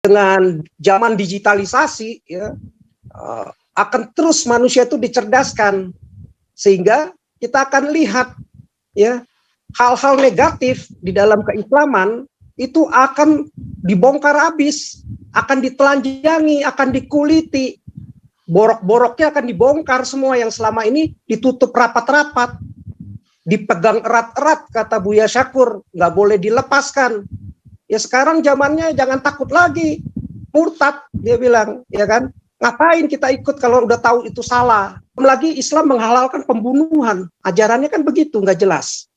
dengan zaman digitalisasi ya, akan terus manusia itu dicerdaskan, sehingga kita akan lihat ya hal-hal negatif di dalam keislaman itu akan dibongkar habis, akan ditelanjangi, akan dikuliti, borok-boroknya akan dibongkar semua yang selama ini ditutup rapat-rapat, dipegang erat-erat, kata Buya Syakur, nggak boleh dilepaskan. Ya sekarang zamannya jangan takut lagi, murtad dia bilang, ya kan? Ngapain kita ikut kalau udah tahu itu salah? Lagi Islam menghalalkan pembunuhan, ajarannya kan begitu, nggak jelas.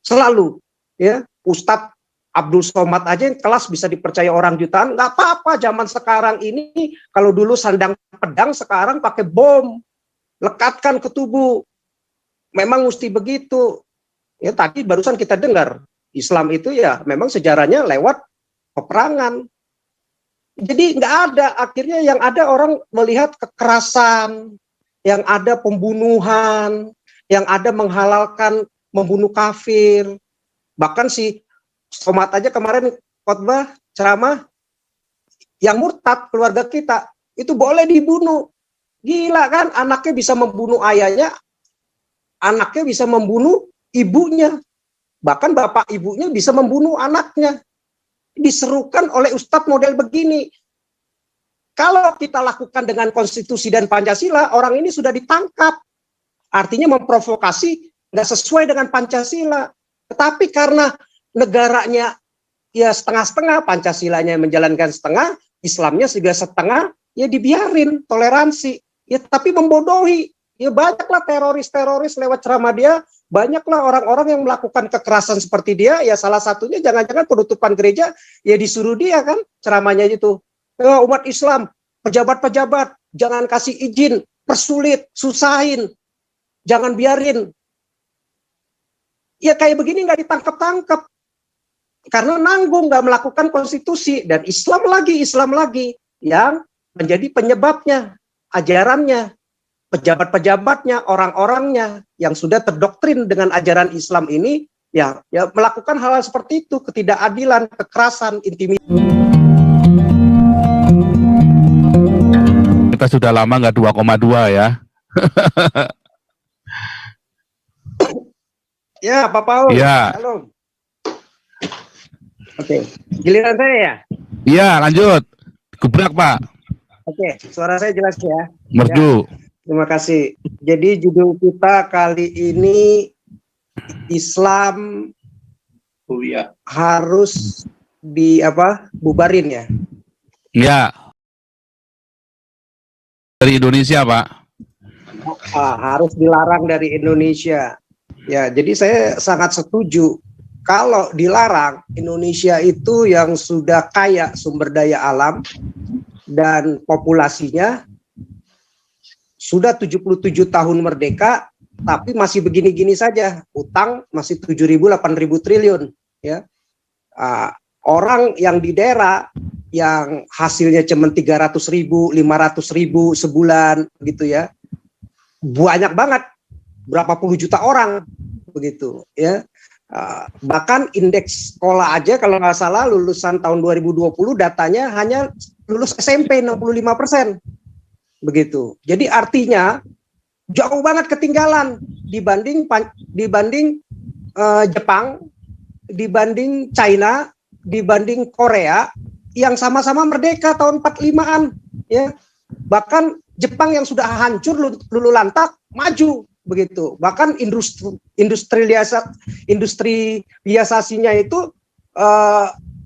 Selalu, ya Ustadz Abdul Somad aja yang kelas bisa dipercaya orang jutaan, nggak apa-apa zaman sekarang ini. Kalau dulu sandang pedang, sekarang pakai bom, lekatkan ke tubuh. Memang mesti begitu. Ya tadi barusan kita dengar. Islam itu ya memang sejarahnya lewat peperangan. Jadi nggak ada, akhirnya yang ada orang melihat kekerasan, yang ada pembunuhan, yang ada menghalalkan membunuh kafir. Bahkan si Somad aja kemarin khotbah ceramah, yang murtad keluarga kita itu boleh dibunuh. Gila kan, anaknya bisa membunuh ayahnya, anaknya bisa membunuh ibunya. Bahkan bapak ibunya bisa membunuh anaknya. Diserukan oleh ustadz model begini. Kalau kita lakukan dengan konstitusi dan Pancasila, orang ini sudah ditangkap. Artinya memprovokasi, nggak sesuai dengan Pancasila. Tetapi karena negaranya ya setengah-setengah, Pancasilanya menjalankan setengah, Islamnya juga setengah, ya dibiarin, toleransi. Ya tapi membodohi. Ya banyaklah teroris-teroris lewat ceramah dia, banyaklah orang-orang yang melakukan kekerasan seperti dia, ya salah satunya jangan-jangan penutupan gereja, ya disuruh dia kan ceramahnya itu. Umat Islam, pejabat-pejabat, jangan kasih izin, persulit, susahin, jangan biarin. Ya kayak begini nggak ditangkap-tangkap. Karena nanggung, nggak melakukan konstitusi. Dan Islam lagi yang menjadi penyebabnya, ajarannya, pejabat-pejabatnya, orang-orangnya yang sudah terdoktrin dengan ajaran Islam ini, ya melakukan hal-hal seperti itu, ketidakadilan, kekerasan, intimidasi. Kita sudah lama nggak 2,2 ya. Ya, Pak Paul. Ya. Halo. Oke, giliran saya ya? Iya, lanjut. Gebrak, Pak. Oke, suara saya jelas ya? Merdu. Ya. Terima kasih. Jadi judul kita kali ini Islam harus bubarin ya? Ya. Dari Indonesia, Pak. Harus dilarang dari Indonesia. Ya, jadi saya sangat setuju. Kalau dilarang, Indonesia itu yang sudah kaya sumber daya alam dan populasinya sudah 77 tahun merdeka, tapi masih begini-gini saja. Utang masih 7.000-8.000 triliun. Ya. Orang yang di daerah yang hasilnya cuma 300.000, 500.000 sebulan, gitu ya, banyak banget, berapa puluh juta orang, begitu. Ya. Bahkan indeks sekolah aja kalau nggak salah lulusan tahun 2020 datanya hanya lulus SMP 65%. Begitu. Jadi artinya jauh banget ketinggalan dibanding Jepang, dibanding China, dibanding Korea yang sama-sama merdeka tahun 45-an ya. Bahkan Jepang yang sudah hancur lulu lantak maju begitu. Bahkan industrialisasinya itu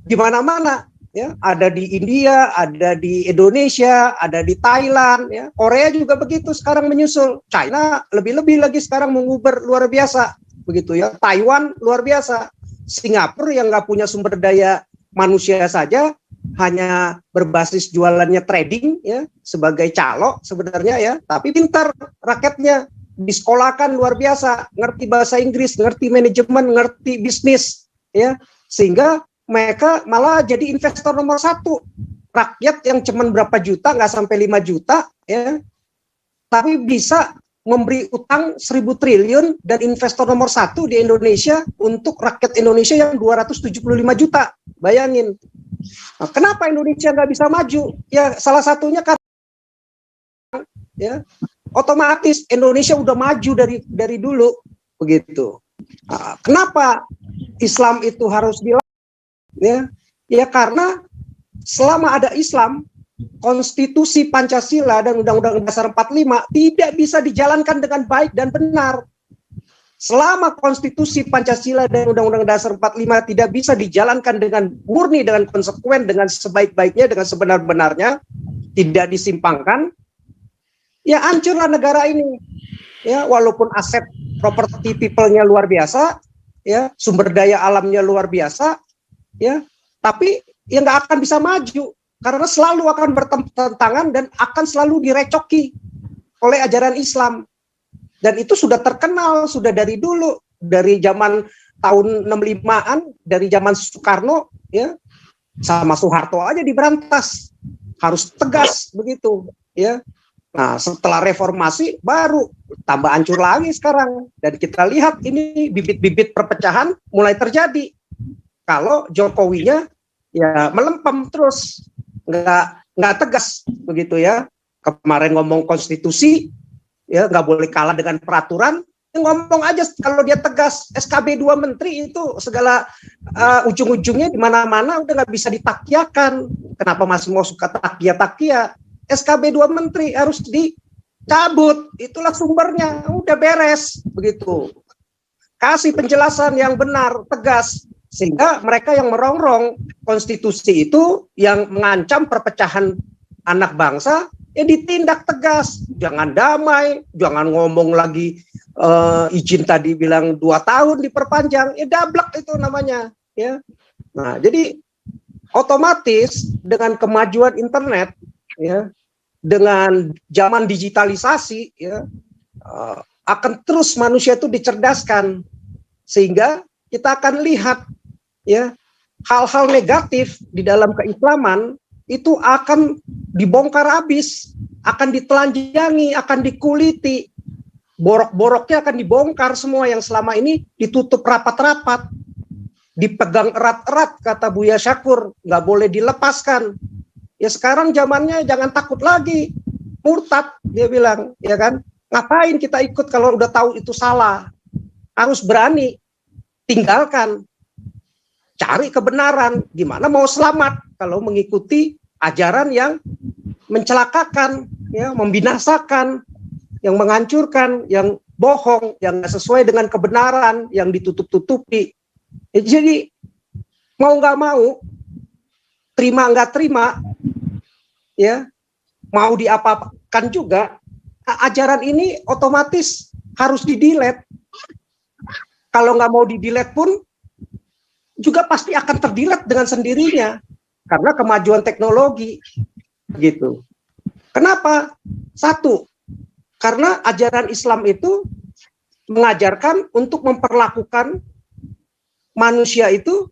di mana-mana. Ya, ada di India, ada di Indonesia, ada di Thailand, ya. Korea juga begitu sekarang menyusul. China lebih-lebih lagi sekarang menguber luar biasa, begitu ya. Taiwan luar biasa. Singapura yang nggak punya sumber daya manusia saja, hanya berbasis jualannya trading, ya, sebagai calo sebenarnya ya. Tapi pintar rakyatnya, disekolahkan luar biasa, ngerti bahasa Inggris, ngerti manajemen, ngerti bisnis, ya, sehingga mereka malah jadi investor nomor 1. Rakyat yang cuma berapa juta, nggak sampai 5 juta, ya, tapi bisa memberi utang 1.000 triliun dan investor nomor 1 di Indonesia untuk rakyat Indonesia yang 275 juta. Bayangin, Nah, kenapa Indonesia nggak bisa maju? Ya salah satunya karena ya otomatis Indonesia udah maju dari dulu begitu. Nah, kenapa Islam itu harus dilakukan? Ya karena selama ada Islam, konstitusi Pancasila dan Undang-Undang Dasar 45 tidak bisa dijalankan dengan baik dan benar. Selama konstitusi Pancasila dan Undang-Undang Dasar 45 tidak bisa dijalankan dengan murni, dengan konsekuen, dengan sebaik-baiknya, dengan sebenar-benarnya, tidak disimpangkan, ya hancurlah negara ini. Ya, walaupun aset properti people-nya luar biasa, ya, sumber daya alamnya luar biasa, ya, tapi ya nggak akan bisa maju karena selalu akan bertentangan dan akan selalu direcoki oleh ajaran Islam. Dan itu sudah terkenal, sudah dari dulu, dari zaman tahun 65-an, dari zaman Soekarno, ya, sama Soeharto aja diberantas, harus tegas begitu, ya. Nah, setelah reformasi baru tambah hancur lagi sekarang, dan kita lihat ini bibit-bibit perpecahan mulai terjadi. Kalau Jokowinya ya melempem terus, nggak tegas begitu ya. Kemarin ngomong konstitusi, ya nggak boleh kalah dengan peraturan, ya ngomong aja kalau dia tegas. SKB 2 menteri itu segala ujung-ujungnya di mana-mana udah nggak bisa ditakyakan. Kenapa masih mau suka takia-takia? SKB 2 menteri harus dicabut, itulah sumbernya, udah beres begitu. Kasih penjelasan yang benar, tegas, sehingga mereka yang merongrong konstitusi itu, yang mengancam perpecahan anak bangsa, ya ditindak tegas. Jangan damai, jangan ngomong lagi izin tadi bilang 2 tahun diperpanjang, ya dablek itu namanya, ya. Nah, jadi otomatis dengan kemajuan internet, ya, dengan zaman digitalisasi, ya, akan terus manusia itu dicerdaskan, sehingga kita akan lihat, ya, hal-hal negatif di dalam keislaman itu akan dibongkar habis, akan ditelanjangi, akan dikuliti, borok-boroknya akan dibongkar semua yang selama ini ditutup rapat-rapat, dipegang erat-erat, kata Buya Syakur, nggak boleh dilepaskan. Ya sekarang zamannya jangan takut lagi, murtad dia bilang, ya kan? Ngapain kita ikut kalau udah tahu itu salah? Harus berani, tinggalkan, cari kebenaran. Gimana mau selamat kalau mengikuti ajaran yang mencelakakan, ya, membinasakan, yang menghancurkan, yang bohong, yang nggak sesuai dengan kebenaran, yang ditutup-tutupi. Jadi mau nggak mau, terima nggak terima, ya, mau diapakan juga, ajaran ini otomatis harus di-delete. Kalau nggak mau di-delete pun juga pasti akan ter-delete dengan sendirinya karena kemajuan teknologi gitu. Kenapa? Satu, karena ajaran Islam itu mengajarkan untuk memperlakukan manusia itu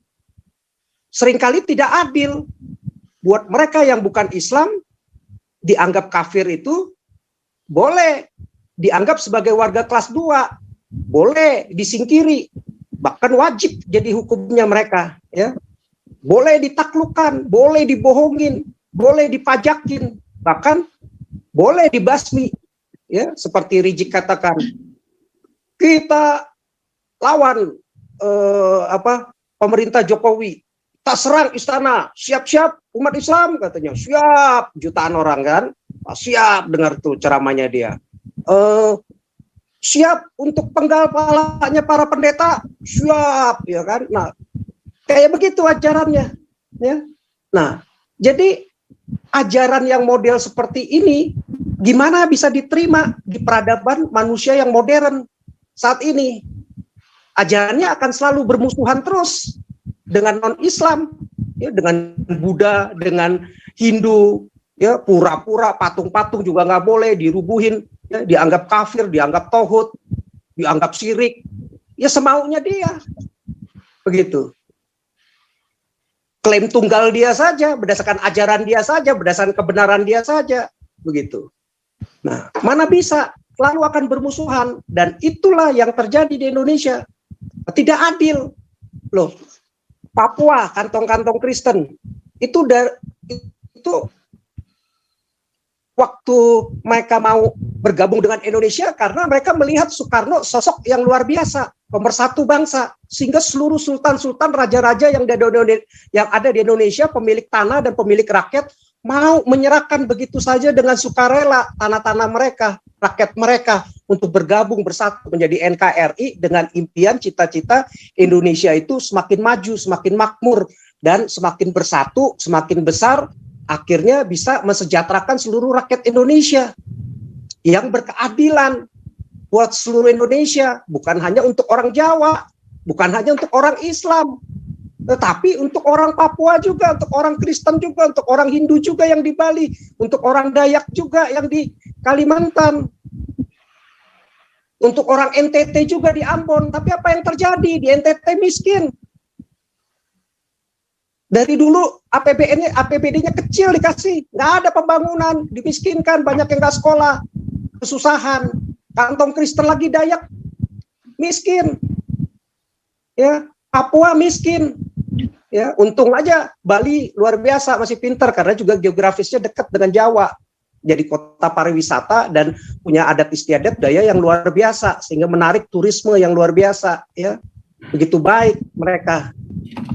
seringkali tidak adil. Buat mereka yang bukan Islam, dianggap kafir itu boleh dianggap sebagai warga kelas 2, boleh disingkiri, bahkan wajib jadi hukumnya mereka, ya. Boleh ditaklukkan, boleh dibohongin, boleh dipajakin, bahkan boleh dibasmi, ya, seperti Rizik katakan. Kita lawan pemerintah Jokowi, tak serang istana, siap-siap umat Islam, katanya. Siap, jutaan orang kan, siap dengar tuh ceramahnya dia. Siap untuk penggal palanya para pendeta, siap, ya kan. Nah, kayak begitu ajarannya, ya. Nah, jadi ajaran yang model seperti ini gimana bisa diterima di peradaban manusia yang modern saat ini? Ajarannya akan selalu bermusuhan terus dengan non-Islam, ya, dengan Buddha, dengan Hindu, ya, pura-pura patung-patung juga nggak boleh dirubuhin, ya, dianggap kafir, dianggap tauhid, dianggap syirik, ya semaunya dia, begitu. Klaim tunggal dia saja, berdasarkan ajaran dia saja, berdasarkan kebenaran dia saja, begitu. Nah, mana bisa, selalu akan bermusuhan, dan itulah yang terjadi di Indonesia. Tidak adil, loh. Papua, kantong-kantong Kristen, itu itu waktu mereka mau bergabung dengan Indonesia karena mereka melihat Soekarno sosok yang luar biasa, pemersatu bangsa, sehingga seluruh sultan-sultan, raja-raja yang ada di Indonesia, pemilik tanah dan pemilik rakyat, mau menyerahkan begitu saja dengan sukarela tanah-tanah mereka, rakyat mereka, untuk bergabung bersatu menjadi NKRI dengan impian cita-cita Indonesia itu semakin maju, semakin makmur, dan semakin bersatu, semakin besar, akhirnya bisa mesejahterakan seluruh rakyat Indonesia yang berkeadilan buat seluruh Indonesia, bukan hanya untuk orang Jawa, bukan hanya untuk orang Islam, tetapi untuk orang Papua juga, untuk orang Kristen juga, untuk orang Hindu juga yang di Bali, untuk orang Dayak juga yang di Kalimantan, untuk orang NTT juga di Ambon. Tapi apa yang terjadi? Di NTT miskin. Dari dulu APBD-nya kecil dikasih, nggak ada pembangunan, dimiskinkan, banyak yang nggak sekolah, kesusahan. Kantong Kristen lagi Dayak miskin, ya, Papua miskin, ya. Untung aja Bali luar biasa masih pintar karena juga geografisnya dekat dengan Jawa, jadi kota pariwisata dan punya adat istiadat daya yang luar biasa sehingga menarik turisme yang luar biasa, ya. Begitu baik mereka,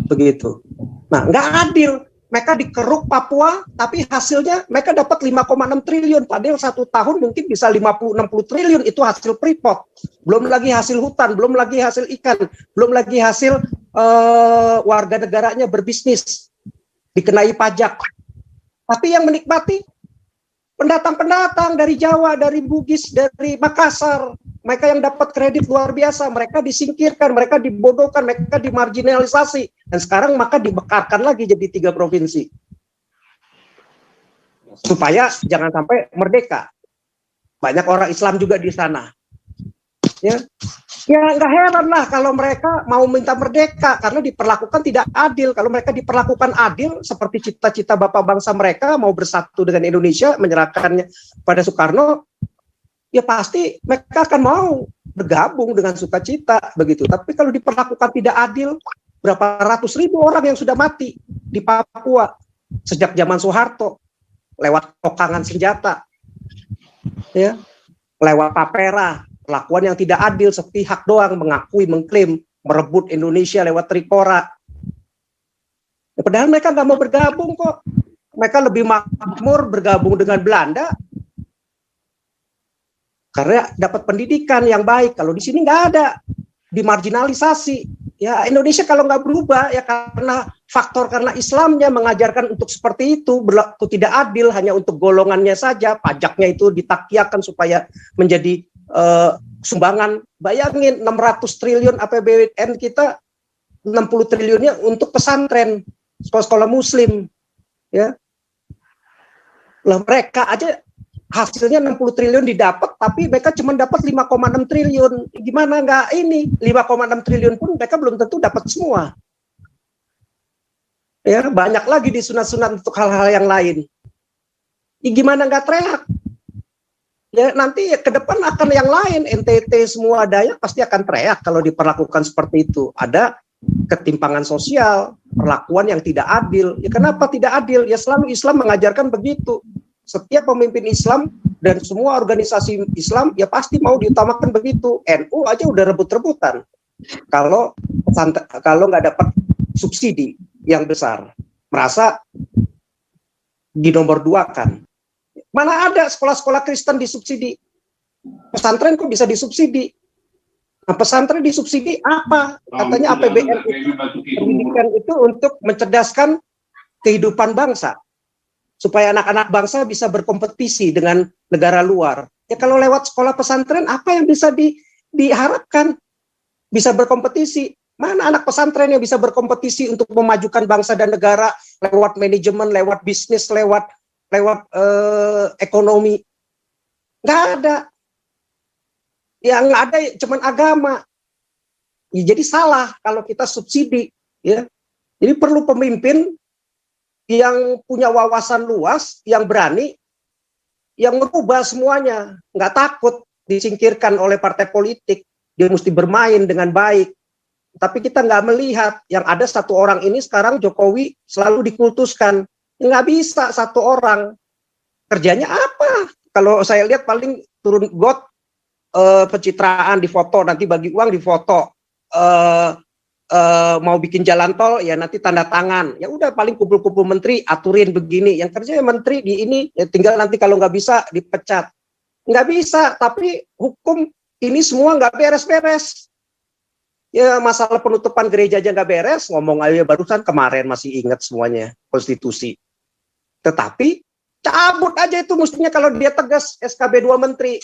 begitu. Nah, nggak adil. Mereka dikeruk Papua, tapi hasilnya mereka dapat 5,6 triliun. Padahal 1 tahun mungkin bisa 50-60 triliun. Itu hasil Freeport. Belum lagi hasil hutan, belum lagi hasil ikan, belum lagi hasil warga negaranya berbisnis, dikenai pajak. Tapi yang menikmati pendatang-pendatang dari Jawa, dari Bugis, dari Makassar. Mereka yang dapat kredit luar biasa, mereka disingkirkan, mereka dibodohkan, mereka dimarginalisasi. Dan sekarang maka dibekarkan lagi jadi 3 provinsi. Supaya jangan sampai merdeka. Banyak orang Islam juga di sana. Ya nggak heran lah kalau mereka mau minta merdeka, karena diperlakukan tidak adil. Kalau mereka diperlakukan adil, seperti cita-cita bapak bangsa mereka, mau bersatu dengan Indonesia, menyerahkannya pada Soekarno, ya pasti mereka akan mau bergabung dengan sukacita begitu. Tapi kalau diperlakukan tidak adil, berapa ratus ribu orang yang sudah mati di Papua sejak zaman Soeharto lewat kokangan senjata, ya, lewat tapera, perlakuan yang tidak adil, sepihak doang, mengakui, mengklaim, merebut Indonesia lewat Tripora. Ya, padahal mereka nggak mau bergabung kok. Mereka lebih makmur bergabung dengan Belanda karena dapat pendidikan yang baik. Kalau di sini nggak ada, dimarginalisasi. Ya, Indonesia kalau nggak berubah ya karena Islamnya mengajarkan untuk seperti itu, berlaku tidak adil hanya untuk golongannya saja, pajaknya itu ditakiakan supaya menjadi sumbangan. Bayangin 600 triliun APBN kita, 60 triliunnya untuk pesantren, sekolah-sekolah muslim, ya. Lah mereka aja hasilnya 60 triliun didapat, tapi mereka cuma dapat 5,6 triliun. Gimana nggak ini? 5,6 triliun pun mereka belum tentu dapat semua. Ya, banyak lagi disunat-sunat untuk hal-hal yang lain. Ya, gimana nggak teriak? Ya, nanti ke depan akan yang lain, NTT semua Dayak pasti akan teriak kalau diperlakukan seperti itu. Ada ketimpangan sosial, perlakuan yang tidak adil. Ya, kenapa tidak adil? Ya selalu Islam mengajarkan begitu. Setiap pemimpin Islam dan semua organisasi Islam ya pasti mau diutamakan begitu. NU aja udah rebut-rebutan kalau nggak dapat subsidi yang besar, merasa di nomor 2 kan. Mana ada sekolah-sekolah Kristen disubsidi? Pesantren kok bisa disubsidi? Nah, pesantren disubsidi apa? Katanya APBN pendidikan itu untuk mencerdaskan kehidupan bangsa, supaya anak-anak bangsa bisa berkompetisi dengan negara luar. Ya kalau lewat sekolah pesantren, apa yang bisa diharapkan? Bisa berkompetisi. Mana anak pesantren yang bisa berkompetisi untuk memajukan bangsa dan negara lewat manajemen, lewat bisnis, lewat ekonomi? Nggak ada. Yang ada cuman agama. Ya, jadi salah kalau kita subsidi. Ya. Jadi perlu pemimpin yang punya wawasan luas, yang berani, yang merubah semuanya, nggak takut disingkirkan oleh partai politik. Dia mesti bermain dengan baik, tapi kita nggak melihat yang ada satu orang ini sekarang Jokowi selalu dikultuskan. Nggak bisa satu orang. Kerjanya apa? Kalau saya lihat paling turun got, pencitraan di foto, nanti bagi uang di foto. Mau bikin jalan tol ya nanti tanda tangan. Ya udah paling kumpul-kumpul menteri aturin begini. Yang kerjanya menteri di ini ya tinggal nanti kalau nggak bisa dipecat. Nggak bisa, tapi hukum ini semua nggak beres-beres. Ya masalah penutupan gereja aja nggak beres, ngomong aja barusan kemarin masih ingat semuanya konstitusi. Tetapi cabut aja itu mestinya kalau dia tegas SKB 2 menteri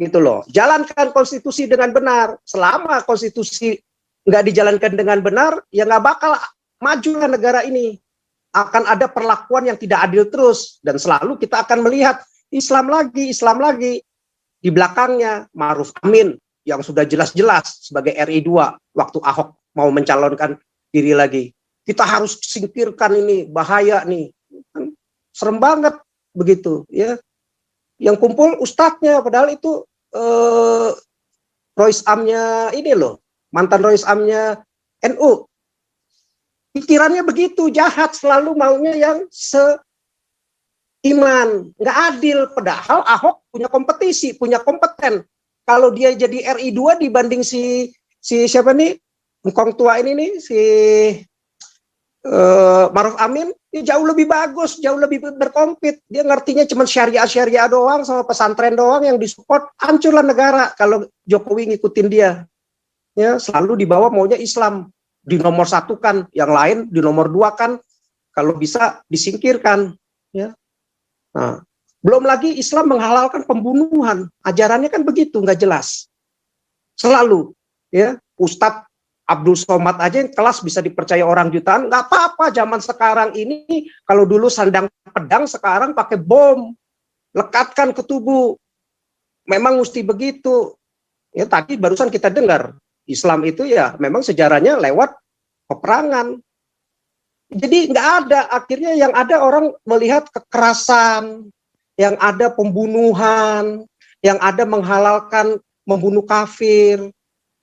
gitu loh. Jalankan konstitusi dengan benar. Selama konstitusi nggak dijalankan dengan benar, ya nggak bakal majulah negara ini. Akan ada perlakuan yang tidak adil terus dan selalu kita akan melihat Islam lagi. Di belakangnya Ma'ruf Amin yang sudah jelas-jelas sebagai RI 2 waktu Ahok mau mencalonkan diri lagi. Kita harus singkirkan ini, bahaya nih. Serem banget begitu ya. Yang kumpul ustadznya padahal itu Rois Amnya ini loh, mantan Rois Amnya NU. Pikirannya begitu, jahat, selalu maunya yang seiman, nggak adil. Padahal Ahok punya kompetisi, punya kompeten. Kalau dia jadi RI 2 dibanding si siapa nih, engkong tua ini nih, si Ma'ruf Amin, ya jauh lebih bagus, jauh lebih berkompet. Dia ngertinya cuma syariah doang sama pesantren doang yang disupport. Hancurlah negara kalau Jokowi ngikutin dia. Ya, selalu dibawa maunya Islam, dinomor satukan, yang lain dinomor dua kan, kalau bisa disingkirkan. Ya. Nah, belum lagi Islam menghalalkan pembunuhan, ajarannya kan begitu, nggak jelas. Selalu, ya Ustadz Abdul Somad aja yang kelas bisa dipercaya orang jutaan, nggak apa-apa zaman sekarang ini. Kalau dulu sandang pedang, sekarang pakai bom, lekatkan ke tubuh. Memang mesti begitu. Ya tadi barusan kita dengar, Islam itu ya memang sejarahnya lewat peperangan. Jadi nggak ada, akhirnya yang ada orang melihat kekerasan, yang ada pembunuhan, yang ada menghalalkan membunuh kafir.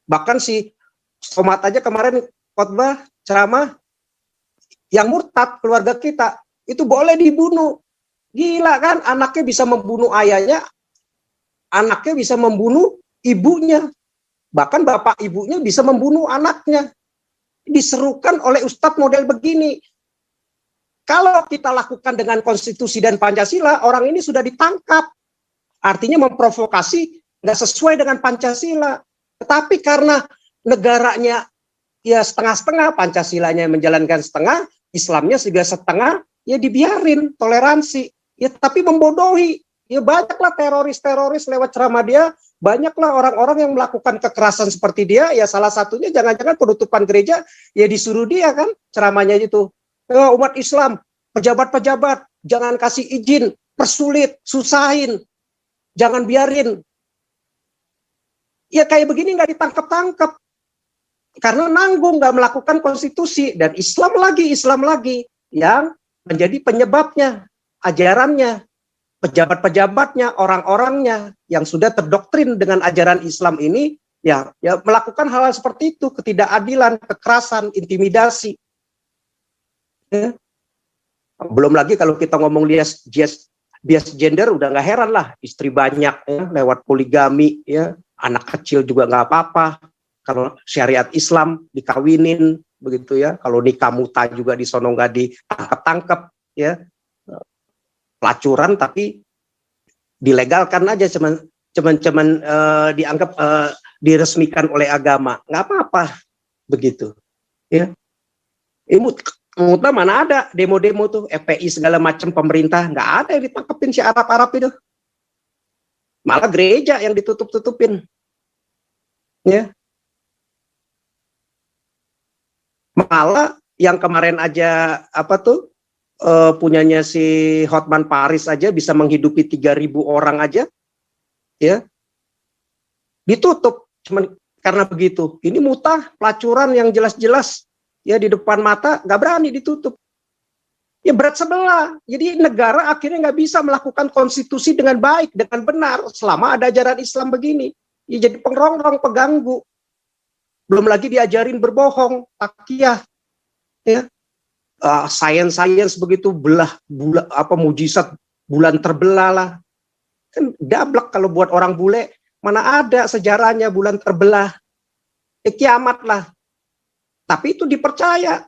Bahkan si Somad aja kemarin khotbah ceramah, yang murtad keluarga kita itu boleh dibunuh. Gila kan, anaknya bisa membunuh ayahnya, anaknya bisa membunuh ibunya, bahkan bapak ibunya bisa membunuh anaknya. Diserukan oleh ustadz model begini. Kalau kita lakukan dengan konstitusi dan Pancasila, orang ini sudah ditangkap. Artinya memprovokasi, nggak sesuai dengan Pancasila. Tetapi karena negaranya ya setengah-setengah, Pancasilanya menjalankan setengah, Islamnya juga setengah, ya dibiarin, toleransi. Ya tapi membodohi. Ya banyaklah teroris-teroris lewat ceramah dia, banyaklah orang-orang yang melakukan kekerasan seperti dia. Ya salah satunya jangan-jangan penutupan gereja, ya disuruh dia kan ceramahnya itu. Umat Islam, pejabat-pejabat, jangan kasih izin, persulit, susahin, jangan biarin. Ya kayak begini nggak ditangkap-tangkap. Karena nanggung, nggak melakukan konstitusi. Dan Islam lagi yang menjadi penyebabnya, ajarannya, pejabat-pejabatnya, orang-orangnya yang sudah terdoktrin dengan ajaran Islam ini, ya melakukan hal-hal seperti itu, ketidakadilan, kekerasan, intimidasi. Ya. Belum lagi kalau kita ngomong bias gender, udah nggak heran lah, istri banyak ya, lewat poligami, ya anak kecil juga nggak apa-apa. Kalau syariat Islam dikawinin begitu ya, kalau nikah muta juga di sono nggak ditangkap-tangkap ya, pelacuran tapi dilegalkan aja, cuman dianggap diresmikan oleh agama, nggak apa-apa begitu ya. Muta mana ada demo-demo tuh, FPI segala macam pemerintah, nggak ada yang ditangkepin si Arab-Arab itu. Malah gereja yang ditutup-tutupin. Ya. Malah yang kemarin aja punyanya si Hotman Paris aja bisa menghidupi 3.000 orang aja. Ya. Ditutup cuman karena begitu. Ini muta pelacuran yang jelas-jelas ya di depan mata, nggak berani ditutup. Ya berat sebelah. Jadi negara akhirnya nggak bisa melakukan konstitusi dengan baik, dengan benar selama ada ajaran Islam begini. Ya jadi pengerongrong, pengganggu. Belum lagi diajarin berbohong, takiyah, ya. Sains begitu mujizat bulan terbelah lah. Kan dablek kalau buat orang bule, mana ada sejarahnya bulan terbelah. Kiamat lah. Tapi itu dipercaya.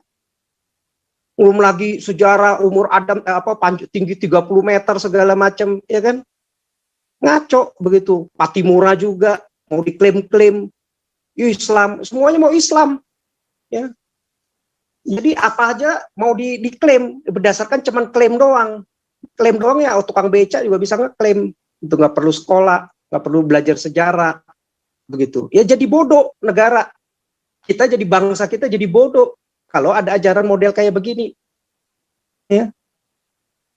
Belum lagi sejarah umur Adam tinggi 30 meter segala macam, ya kan? Ngaco begitu. Patimura juga mau diklaim-klaim Islam, semuanya mau Islam, ya. Jadi apa aja mau diklaim berdasarkan cuman klaim doang ya. Tukang beca juga bisa ngeklaim, itu nggak perlu sekolah, nggak perlu belajar sejarah, begitu. Ya jadi bodoh negara kita, jadi bangsa kita jadi bodoh kalau ada ajaran model kayak begini, ya.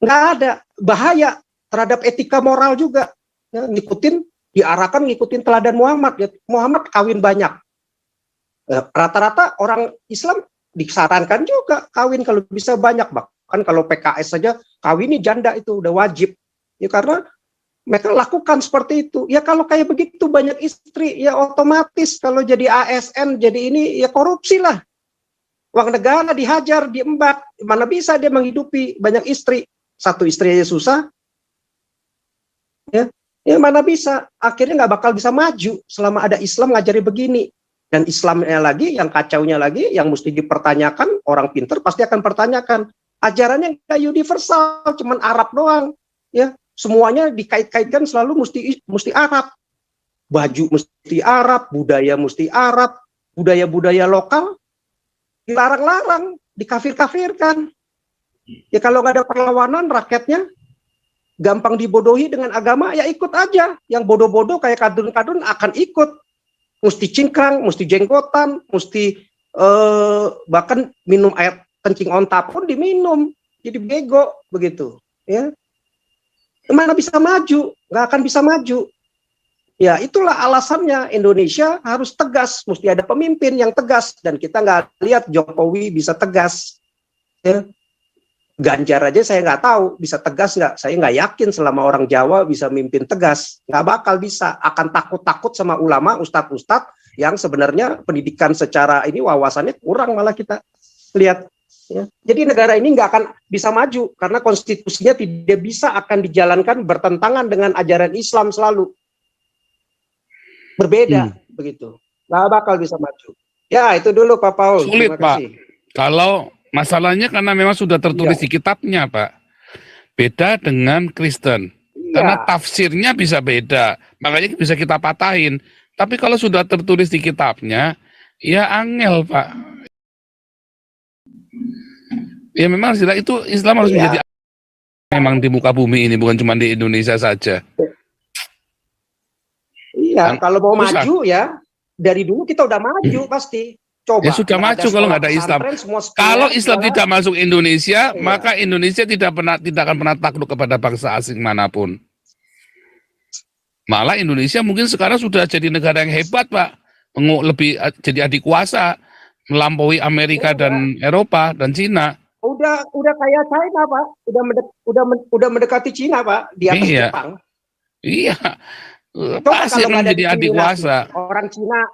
Nggak ada, bahaya terhadap etika moral juga, ya. Diarahkan ngikutin teladan Muhammad, ya. Muhammad kawin banyak, rata-rata orang Islam disarankan juga kawin kalau bisa banyak, bahkan kalau PKS saja kawin ini janda itu udah wajib, ya, karena mereka lakukan seperti itu. Ya kalau kayak begitu banyak istri, ya otomatis kalau jadi ASN jadi ini ya korupsi lah, uang negara dihajar, diembat, mana bisa dia menghidupi banyak istri, satu istri aja susah, ya mana bisa, akhirnya nggak bakal bisa maju selama ada Islam ngajari begini. Dan Islamnya lagi, yang kacaunya lagi, yang mesti dipertanyakan, orang pinter pasti akan pertanyakan. Ajarannya nggak universal, cuman Arab doang, ya. Semuanya dikait-kaitkan selalu mesti Arab. Baju mesti Arab, budaya mesti Arab, budaya-budaya lokal dilarang-larang, dikafir-kafirkan. Ya kalau nggak ada perlawanan, rakyatnya gampang dibodohi dengan agama, ya ikut aja. Yang bodoh-bodoh kayak kadun-kadun akan ikut. Mesti cingkrang, mesti jenggotan, mesti bahkan minum air kencing onta pun diminum, jadi bego begitu, ya. Mana bisa maju, nggak akan bisa maju. Ya itulah alasannya Indonesia harus tegas, mesti ada pemimpin yang tegas, dan kita nggak lihat Jokowi bisa tegas, ya. Ganjar aja saya nggak tahu bisa tegas nggak, saya nggak yakin selama orang Jawa bisa mimpin tegas, nggak bakal bisa, akan takut-takut sama ulama, ustadz-ustadz yang sebenarnya pendidikan secara ini wawasannya kurang malah kita lihat, ya. Jadi negara ini nggak akan bisa maju karena konstitusinya tidak bisa akan dijalankan bertentangan dengan ajaran Islam, selalu berbeda, begitu, nggak bakal bisa maju. Ya itu dulu Pak Paul. Sulit Terima Pak, kasih. kalau masalahnya karena memang sudah tertulis di kitabnya, Pak. Beda dengan Kristen. Karena tafsirnya bisa beda. Makanya bisa kita patahin. Tapi kalau sudah tertulis di kitabnya, ya angel, Pak. Ya memang itu Islam harus menjadi memang di muka bumi ini, bukan cuma di Indonesia saja. Iya, kalau mau maju ya, dari dulu kita udah maju pasti. Coba. Ya sudah maju kalau nggak ada Islam. Kalau Islam tidak masuk Indonesia, maka Indonesia tidak akan pernah takluk kepada bangsa asing manapun. Malah Indonesia mungkin sekarang sudah jadi negara yang hebat, Pak. Lebih jadi adik kuasa, melampaui Amerika dan Eropa dan Cina. Udah kayak China, Pak. Udah mendekati Cina, Pak, di atas Jepang. Iya. Pasti akan menjadi adik kuasa. Orang Cina,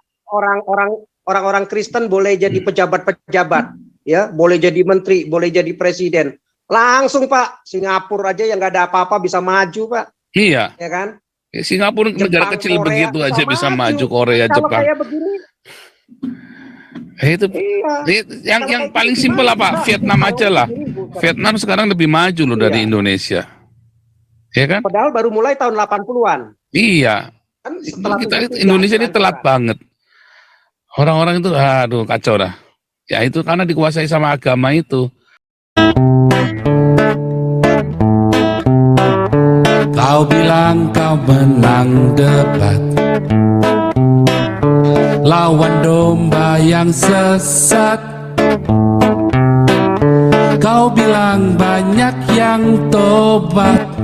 orang-orang Kristen boleh jadi pejabat-pejabat, ya, boleh jadi menteri, boleh jadi presiden. Langsung Pak, Singapura aja yang nggak ada apa-apa bisa maju, Pak. Iya. Ya kan? Singapura negara kecil Korea, begitu aja bisa maju, Korea, kalau Jepang. Kayak begini, itu yang paling simpel apa? Vietnam aja lah. Vietnam sekarang lebih maju loh dari Indonesia. Ya kan? Padahal baru mulai tahun 80-an. Iya. Kan Indonesia ini telat banget. Orang-orang itu aduh kacau dah. Ya itu karena dikuasai sama agama itu. Kau bilang kau menang debat, lawan domba yang sesat. Kau bilang banyak yang tobat.